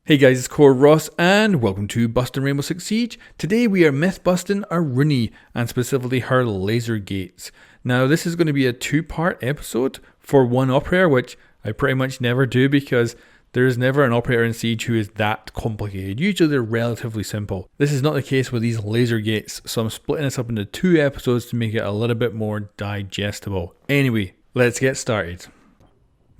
Hey guys, it's Core Ross and welcome to Busting Rainbow Six Siege. Today we are myth busting Aruni and specifically her laser gates. Now this is going to be a two-part episode for one operator, which I pretty much never do because there is never an operator in Siege who is that complicated. Usually they're relatively simple. This is not the case with these laser gates, so I'm splitting this up into two episodes to make it a little bit more digestible. Anyway, let's get started.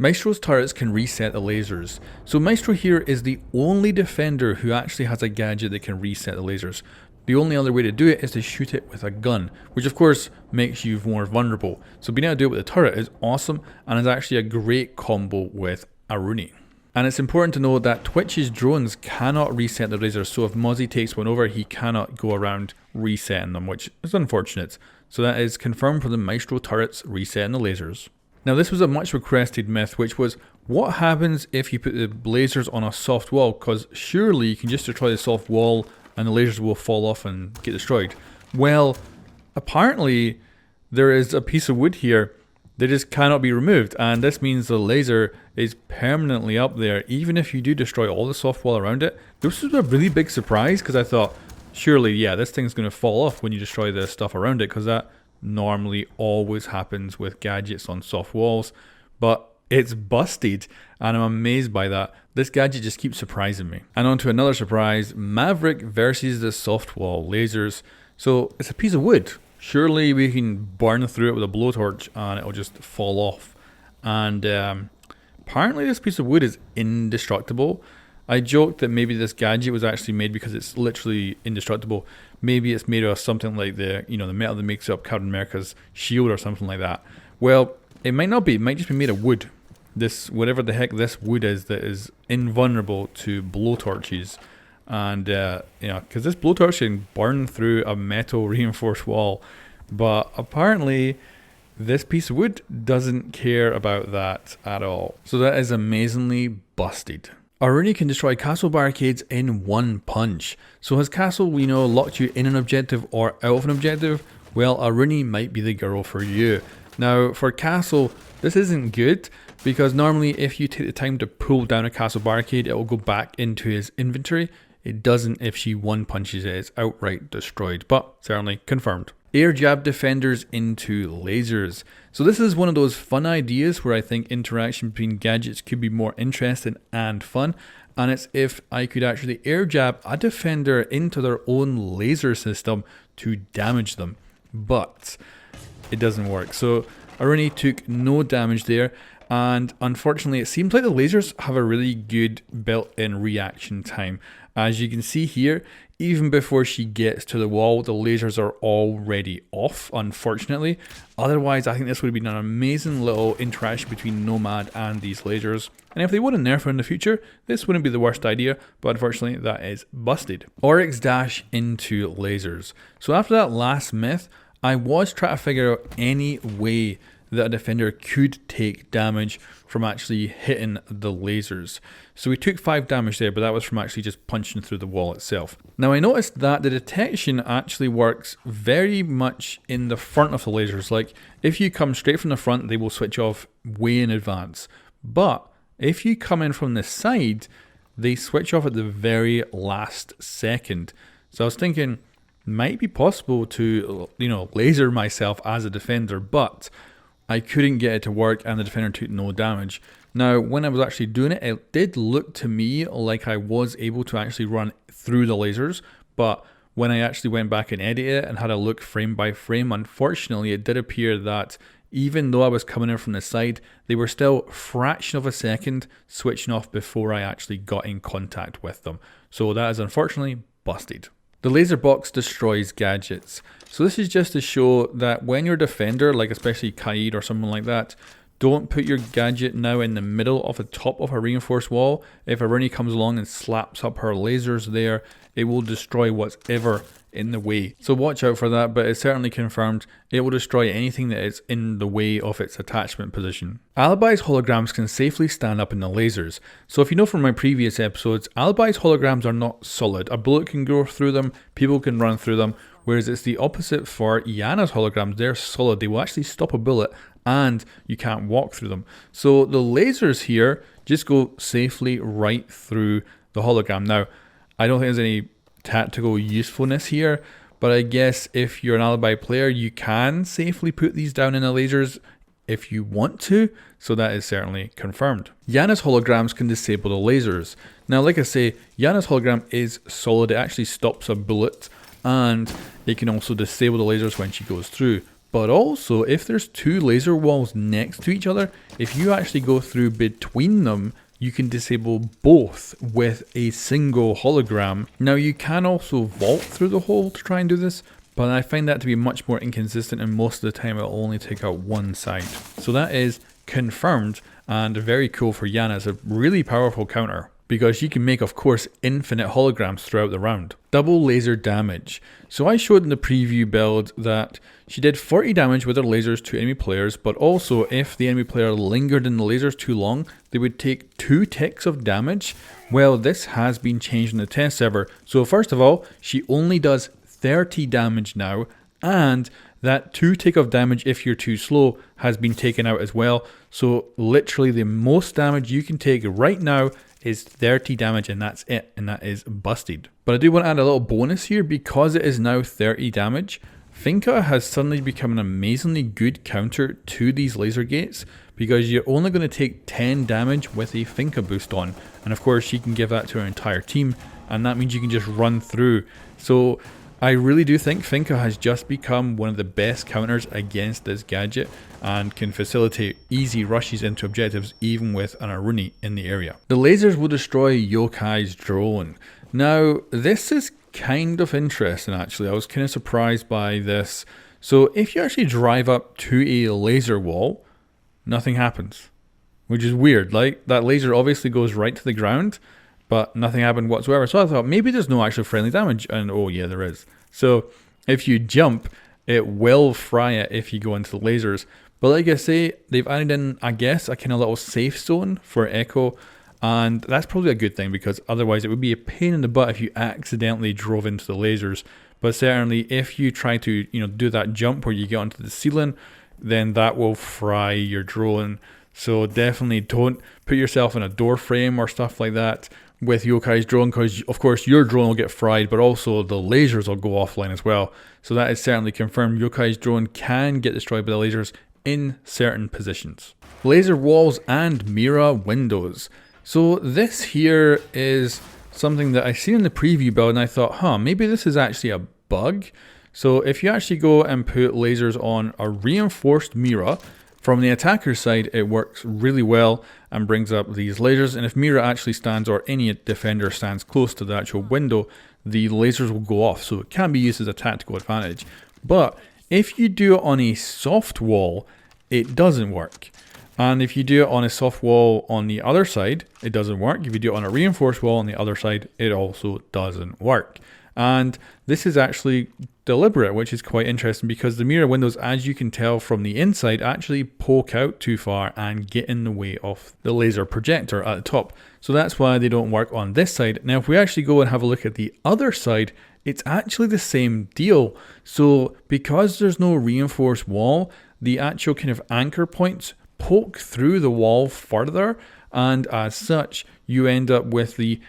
Maestro's turrets can reset the lasers. So Maestro here is the only defender who actually has a gadget that can reset the lasers. The only other way to do it is to shoot it with a gun, which of course makes you more vulnerable. So being able to do it with a turret is awesome and is actually a great combo with Aruni. And it's important to know that Twitch's drones cannot reset the lasers, so if Mozzie takes one over, he cannot go around resetting them, which is unfortunate. So that is confirmed for the Maestro turrets resetting the lasers. Now this was a much requested myth, which was what happens if you put the lasers on a soft wall, because surely you can just destroy the soft wall and the lasers will fall off and get destroyed. Well, apparently there is a piece of wood here that just cannot be removed, and this means the laser is permanently up there even if you do destroy all the soft wall around it. This was a really big surprise because I thought surely yeah, this thing's going to fall off when you destroy the stuff around it, because that normally always happens with gadgets on soft walls, but it's busted and I'm amazed by that. This gadget just keeps surprising me. And on to another surprise, Maverick versus the soft wall lasers. So it's a piece of wood. Surely we can burn through it with a blowtorch and it'll just fall off. And apparently this piece of wood is indestructible. I joked that maybe this gadget was actually made because it's literally indestructible. Maybe it's made of something like the metal that makes up Captain America's shield or something like that. Well, it might not be. It might just be made of wood. This, whatever the heck this wood is, that is invulnerable to blowtorches. And, because this blowtorch can burn through a metal reinforced wall. But apparently this piece of wood doesn't care about that at all. So that is amazingly busted. Aruni can destroy castle barricades in one punch. So has castle, locked you in an objective or out of an objective? Well, Aruni might be the girl for you. Now, for castle, this isn't good because normally if you take the time to pull down a castle barricade, it will go back into his inventory. It doesn't if she one punches it, it's outright destroyed, but certainly confirmed. Airjab defenders into lasers. So this is one of those fun ideas where I think interaction between gadgets could be more interesting and fun. And it's if I could actually airjab a defender into their own laser system to damage them. But it doesn't work. So Aruni took no damage there. And unfortunately, it seems like the lasers have a really good built-in reaction time. As you can see here, even before she gets to the wall, the lasers are already off, unfortunately. Otherwise, I think this would have been an amazing little interaction between Nomad and these lasers. And if they want to nerf her in the future, this wouldn't be the worst idea, but unfortunately, that is busted. Oryx dash into lasers. So after that last myth, I was trying to figure out any way that a defender could take damage from actually hitting the lasers. So we took 5 damage there, but that was from actually just punching through the wall itself. Now I noticed that the detection actually works very much in the front of the lasers. Like if you come straight from the front, they will switch off way in advance. But if you come in from the side, they switch off at the very last second. So I was thinking, might be possible to, laser myself as a defender, but I couldn't get it to work and the defender took no damage. Now, when I was actually doing it, it did look to me like I was able to actually run through the lasers, but when I actually went back and edited it and had a look frame by frame, unfortunately, it did appear that even though I was coming in from the side, they were still a fraction of a second switching off before I actually got in contact with them. So that is unfortunately busted. The laser box destroys gadgets. So this is just to show that when you're a defender, like especially Kaid or someone like that, don't put your gadget now in the middle of the top of a reinforced wall. If Aruni comes along and slaps up her lasers there, it will destroy whatever in the way. So watch out for that, but it's certainly confirmed it will destroy anything that is in the way of its attachment position. Alibi's holograms can safely stand up in the lasers. So if you know from my previous episodes, Alibi's holograms are not solid. A bullet can go through them, people can run through them, whereas it's the opposite for Iana's holograms. They're solid, they will actually stop a bullet and you can't walk through them. So the lasers here just go safely right through the the hologram. Now, I don't think there's any tactical usefulness here, but I guess if you're an Alibi player, you can safely put these down in the lasers if you want to, so that is certainly confirmed. Iana's holograms can disable the lasers. Now, like I say, Iana's hologram is solid. It actually stops a bullet, and it can also disable the lasers when she goes through. But also, if there's two laser walls next to each other, if you actually go through between them, you can disable both with a single hologram. Now, you can also vault through the hole to try and do this, but I find that to be much more inconsistent, and most of the time it'll only take out one side. So that is confirmed and very cool for Iana. It's a really powerful counter because she can make, of course, infinite holograms throughout the round. Double laser damage. So I showed in the preview build that she did 40 damage with her lasers to enemy players, but also if the enemy player lingered in the lasers too long, they would take 2 ticks of damage. Well, this has been changed in the test server. So first of all, she only does 30 damage now, and that 2 tick of damage if you're too slow has been taken out as well. So literally the most damage you can take right now is 30 damage, and that's it, and that is busted. But I do want to add a little bonus here. Because it is now 30 damage, Finka has suddenly become an amazingly good counter to these laser gates, because you're only going to take 10 damage with a Finka boost on, and of course she can give that to her entire team, and that means you can just run through. So I really do think Finka has just become one of the best counters against this gadget and can facilitate easy rushes into objectives even with an Aruni in the area. The lasers will destroy Yokai's drone. Now, this is kind of interesting actually. I was kind of surprised by this. So if you actually drive up to a laser wall, nothing happens, which is weird. Like, that laser obviously goes right to the ground, but nothing happened whatsoever. So I thought maybe there's no actual friendly damage, and oh yeah, there is. So if you jump, it will fry it if you go into the lasers. But like I say, they've added in, I guess, a kind of little safe zone for Echo, and that's probably a good thing, because otherwise it would be a pain in the butt if you accidentally drove into the lasers. But certainly if you try to, do that jump where you get onto the ceiling, then that will fry your drone. So definitely don't put yourself in a door frame or stuff like that with Yokai's drone, because of course your drone will get fried, but also the lasers will go offline as well. So that is certainly confirmed. Yokai's drone can get destroyed by the lasers in certain positions. Laser walls and Mira windows. So this here is something that I seen in the preview build, and I thought, maybe this is actually a bug. So if you actually go and put lasers on a reinforced Mira, from the attacker side, it works really well and brings up these lasers. And if Mira actually stands, or any defender stands close to the actual window, the lasers will go off. So it can be used as a tactical advantage. But if you do it on a soft wall, it doesn't work. And if you do it on a soft wall on the other side, it doesn't work. If you do it on a reinforced wall on the other side, it also doesn't work. And this is actually deliberate, which is quite interesting, because the Mira windows, as you can tell from the inside, actually poke out too far and get in the way of the laser projector at the top. So that's why they don't work on this side. Now, if we actually go and have a look at the other side, it's actually the same deal. So because there's no reinforced wall, the actual kind of anchor points poke through the wall further, and as such, you end up with the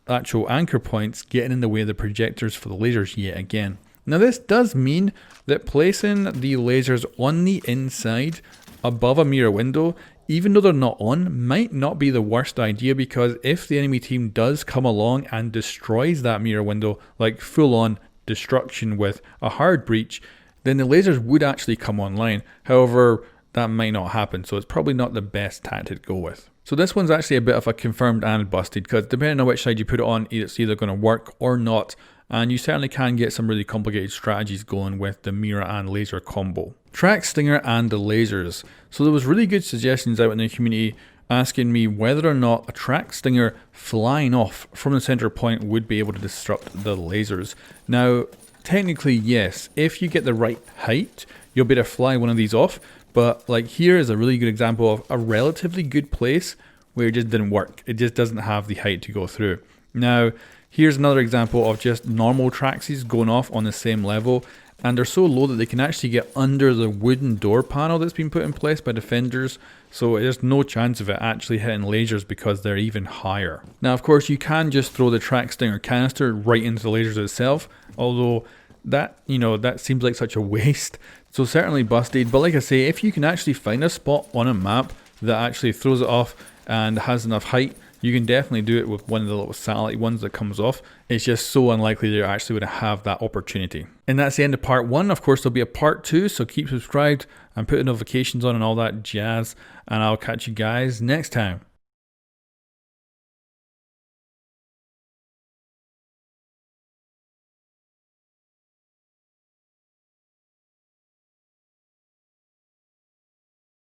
actual anchor points getting in the way of the projectors for the lasers yet again. Now this does mean that placing the lasers on the inside above a Mira window, even though they're not on, might not be the worst idea, because if the enemy team does come along and destroys that Mira window, like full on destruction with a hard breach, then the lasers would actually come online. However, that might not happen, so it's probably not the best tactic to go with. So this one's actually a bit of a confirmed and busted, because depending on which side you put it on, it's either going to work or not, and you certainly can get some really complicated strategies going with the Mira and laser combo. Trax Stinger and the lasers. So there was really good suggestions out in the community asking me whether or not a Trax Stinger flying off from the center point would be able to disrupt the lasers. Now, technically yes, if you get the right height, you'll be able to fly one of these off. But like here is a really good example of a relatively good place where it just didn't work. It just doesn't have the height to go through. Now, here's another example of just normal Traxes going off on the same level, and they're so low that they can actually get under the wooden door panel that's been put in place by defenders, so there's no chance of it actually hitting lasers because they're even higher. Now of course you can just throw the track stinger canister right into the lasers itself, although that, you know, that seems like such a waste. So certainly busted, but like I say, if you can actually find a spot on a map that actually throws it off and has enough height, you can definitely do it with one of the little satellite ones that comes off. It's just so unlikely you're actually going to have that opportunity. And that's the end of part 1. Of course, there'll be a part 2, so keep subscribed and put the notifications on and all that jazz. And I'll catch you guys next time.